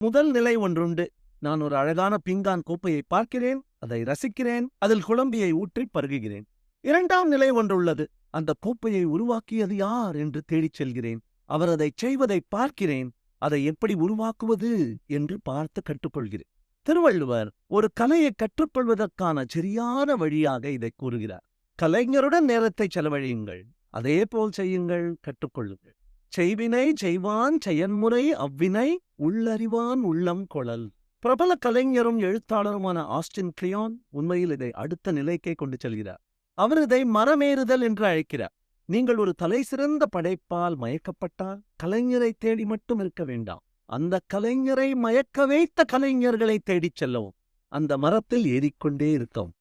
முதல் நிலை ஒன்றுண்டு. நான் ஒரு அழகான பீங்கான் கோப்பையை பார்க்கிறேன், அதை ரசிக்கிறேன், அதில் குழம்பியை ஊற்றி பருகுகிறேன். இரண்டாம் நிலை ஒன்றுள்ளது. அந்த கோப்பையை உருவாக்கியது யார் என்று தேடிச் செல்கிறேன். அவர் அதைச் செய்வதை பார்க்கிறேன். அதை எப்படி உருவாக்குவது என்று பார்த்து கற்றுக்கொள்கிறேன். திருவள்ளுவர் ஒரு கலையை கற்றுக்கொள்வதற்கான சரியான வழியாக இதை கூறுகிறார். கலைஞருடன் நேரத்தை செலவழியுங்கள், அதேபோல் செய்யுங்கள், கற்றுக்கொள்ளுங்கள். செய்வினை செய்வான் செயன்முறை அவ்வினை உள்ளறிவான் உள்ளம் கொளல். பிரபல கலைஞரும் எழுத்தாளருமான ஆஸ்டின் கிளியான் உண்மையில் இதை அடுத்த நிலைக்கே கொண்டு செல்கிறார். அவர் இதை மரமேறுதல் என்று அழைக்கிறார். நீங்கள் ஒரு தலைசிறந்த படைப்பால் மயக்கப்பட்டால் கலைஞரை தேடி மட்டும் இருக்க வேண்டாம். அந்த கலைஞரை மயக்க வைத்த கலைஞர்களை தேடிச் செல்லவும். அந்த மரத்தில் ஏறிக்கொண்டே இருக்கவும்.